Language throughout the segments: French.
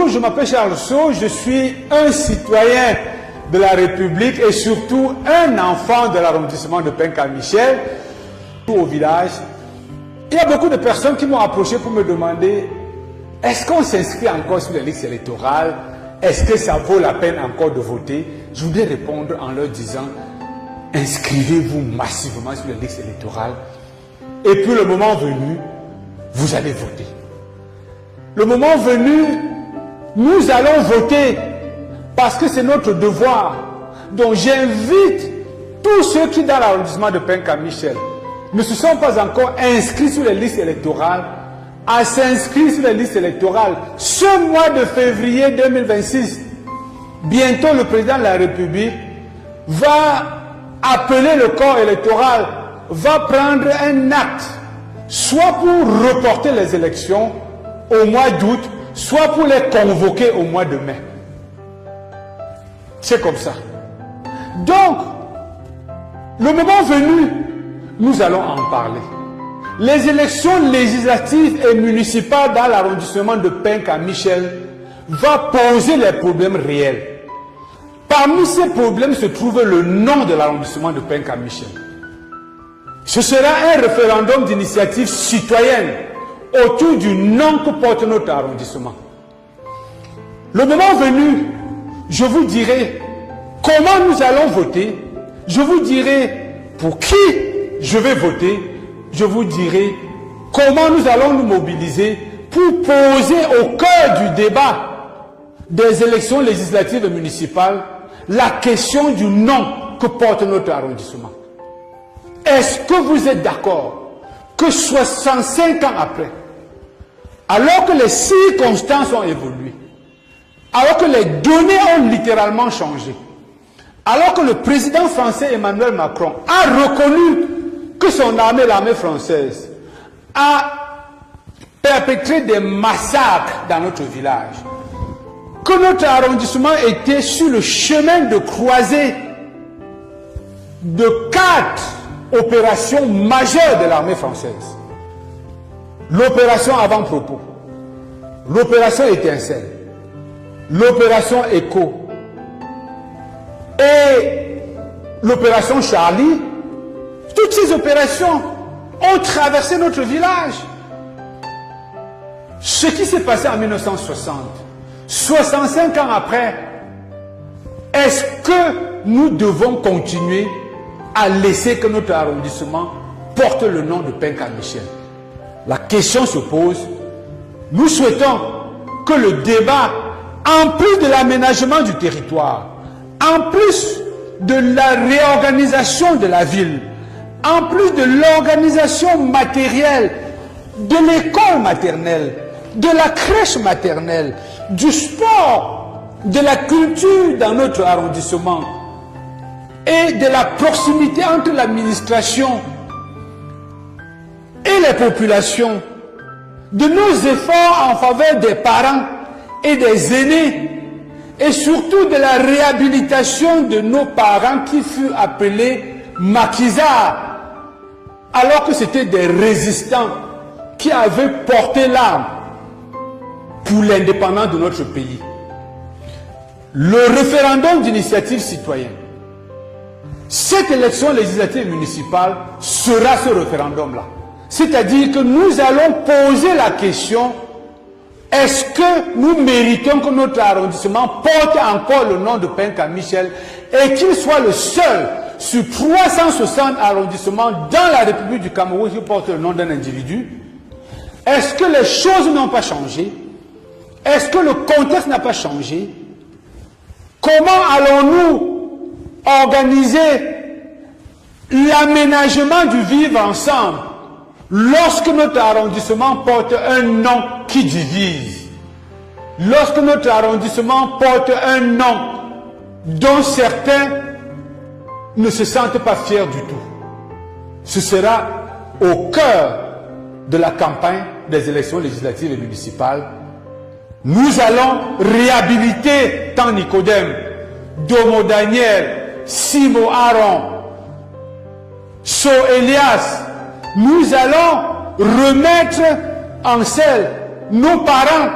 Bonjour, je m'appelle Charles Sceaux, je suis un citoyen de la République et surtout un enfant de l'arrondissement de Penka-Michel. Au village, il y a beaucoup de personnes qui m'ont approché pour me demander est-ce qu'on s'inscrit encore sur les listes électorales? Est-ce que ça vaut la peine encore de voter? Je voudrais répondre en leur disant inscrivez-vous massivement sur les listes électorales et puis le moment venu, vous allez voter. Le moment venu, nous allons voter parce que c'est notre devoir. Donc j'invite tous ceux qui dans l'arrondissement de Penka-Michel ne se sont pas encore inscrits sur les listes électorales à s'inscrire sur les listes électorales ce mois de février 2026. Bientôt le président de la République va appeler le corps électoral, va prendre un acte, soit pour reporter les élections au mois d'août, soit pour les convoquer au mois de mai. C'est comme ça. Donc, le moment venu, nous allons en parler. Les élections législatives et municipales dans l'arrondissement de Penka-Michel vont poser les problèmes réels. Parmi ces problèmes se trouve le nom de l'arrondissement de Penka-Michel. Ce sera un référendum d'initiative citoyenne autour du nom que porte notre arrondissement. Le moment venu, je vous dirai comment nous allons voter, je vous dirai pour qui je vais voter, je vous dirai comment nous allons nous mobiliser pour poser au cœur du débat des élections législatives et municipales la question du nom que porte notre arrondissement. Est-ce que vous êtes d'accord que 65 ans après, alors que les circonstances ont évolué, alors que les données ont littéralement changé, alors que le président français Emmanuel Macron a reconnu que son armée, l'armée française, a perpétré des massacres dans notre village, que notre arrondissement était sur le chemin de croisée de 4 opérations majeures de l'armée française. L'opération avant-propos, l'opération étincelle, l'opération Écho et l'opération Charlie. Toutes ces opérations ont traversé notre village. Ce qui s'est passé en 1960, 65 ans après, est-ce que nous devons continuer à laisser que notre arrondissement porte le nom de Penka-Michel? La question se pose. Nous souhaitons que le débat, en plus de l'aménagement du territoire, en plus de la réorganisation de la ville, en plus de l'organisation matérielle, de l'école maternelle, de la crèche maternelle, du sport, de la culture dans notre arrondissement et de la proximité entre l'administration et les populations, de nos efforts en faveur des parents et des aînés et surtout de la réhabilitation de nos parents qui furent appelés maquisards alors que c'était des résistants qui avaient porté l'arme pour l'indépendance de notre pays. Le référendum d'initiative citoyenne, cette élection législative municipale sera ce référendum-là. C'est-à-dire que nous allons poser la question, est-ce que nous méritons que notre arrondissement porte encore le nom de Penka-Michel et qu'il soit le seul sur 360 arrondissements dans la République du Cameroun qui porte le nom d'un individu? Est-ce que les choses n'ont pas changé? Est-ce que le contexte n'a pas changé? Comment allons-nous organiser l'aménagement du vivre ensemble lorsque notre arrondissement porte un nom qui divise? Lorsque notre arrondissement porte un nom dont certains ne se sentent pas fiers du tout? Ce sera au cœur de la campagne des élections législatives et municipales. Nous allons réhabiliter Tant Nicodème, Domo Daniel, Simo Aaron, So Elias. Nous allons remettre en selle nos parents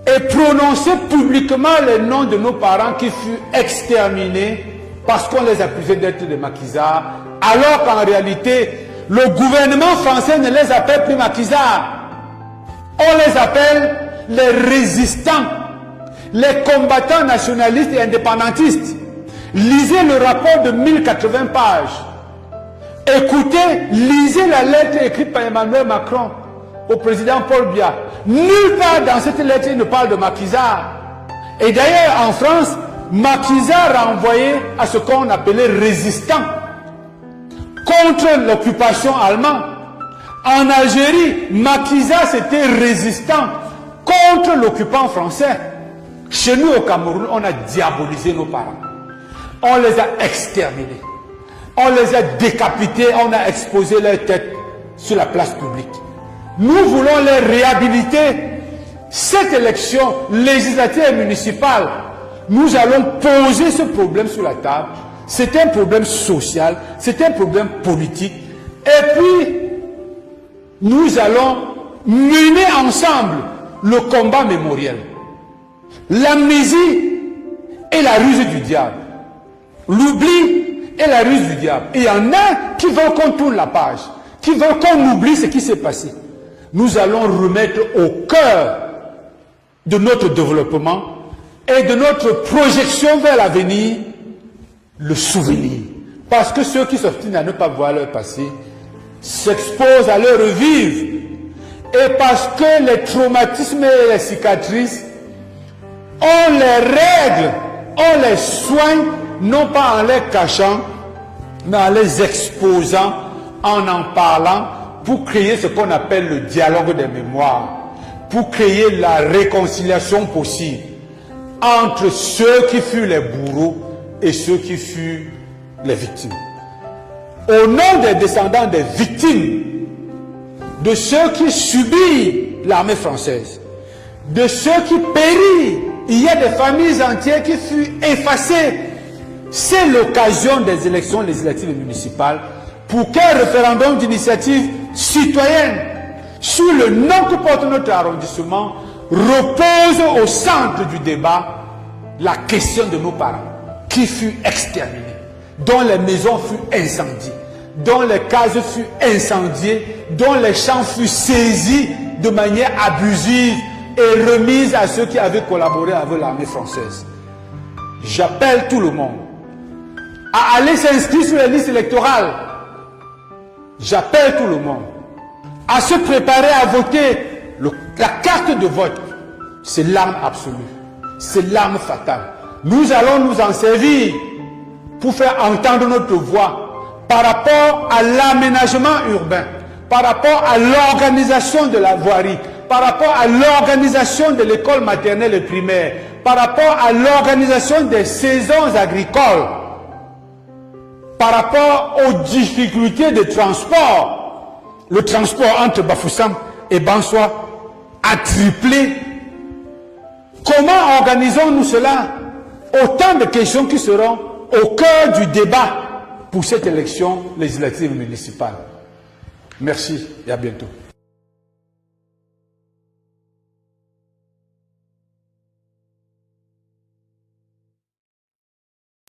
et prononcer publiquement les noms de nos parents qui furent exterminés parce qu'on les accusait d'être des maquisards, alors qu'en réalité, le gouvernement français ne les appelle plus maquisards. On les appelle les résistants, les combattants nationalistes et indépendantistes. Lisez le rapport de 1080 pages. Écoutez, lisez la lettre écrite par Emmanuel Macron au président Paul Biya. Nulle part dans cette lettre il ne parle de maquisards. Et d'ailleurs en France, maquisards renvoyé à ce qu'on appelait résistants contre l'occupation allemande. En Algérie, maquisards c'était résistant contre l'occupant français. Chez nous au Cameroun, on a diabolisé nos parents. On les a exterminés. On les a décapités, on a exposé leurs têtes sur la place publique. Nous voulons les réhabiliter. Cette élection législative et municipale, nous allons poser ce problème sur la table. C'est un problème social, c'est un problème politique. Et puis, nous allons mener ensemble le combat mémoriel. L'amnésie est la ruse du diable. L'oubli est la ruse du diable. Et il y en a qui veulent qu'on tourne la page, qui veulent qu'on oublie ce qui s'est passé. Nous allons remettre au cœur de notre développement et de notre projection vers l'avenir le souvenir. Parce que ceux qui s'obstinent à ne pas voir leur passé s'exposent à le revivre. Et parce que les traumatismes et les cicatrices, on les règle, on les soigne, non pas en les cachant, mais en les exposant, en parlant, pour créer ce qu'on appelle le dialogue des mémoires, pour créer la réconciliation possible entre ceux qui furent les bourreaux et ceux qui furent les victimes. Au nom des descendants des victimes, de ceux qui subirent l'armée française, de ceux qui périrent, il y a des familles entières qui furent effacées. C'est l'occasion des élections législatives et municipales pour qu'un référendum d'initiative citoyenne sur le nom que porte notre arrondissement repose au centre du débat la question de nos parents qui furent exterminés, dont les maisons furent incendiées, dont les cases furent incendiées, dont les champs furent saisis de manière abusive et remise à ceux qui avaient collaboré avec l'armée française. J'appelle tout le monde à aller s'inscrire sur les listes électorales. J'appelle tout le monde à se préparer à voter. La carte de vote, c'est l'arme absolue, c'est l'arme fatale. Nous allons nous en servir pour faire entendre notre voix par rapport à l'aménagement urbain, par rapport à l'organisation de la voirie, par rapport à l'organisation de l'école maternelle et primaire, par rapport à l'organisation des saisons agricoles, par rapport aux difficultés de transport. Le transport entre Bafoussam et Bansoa a triplé. Comment organisons-nous cela? Autant de questions qui seront au cœur du débat pour cette élection législative municipale. Merci et à bientôt.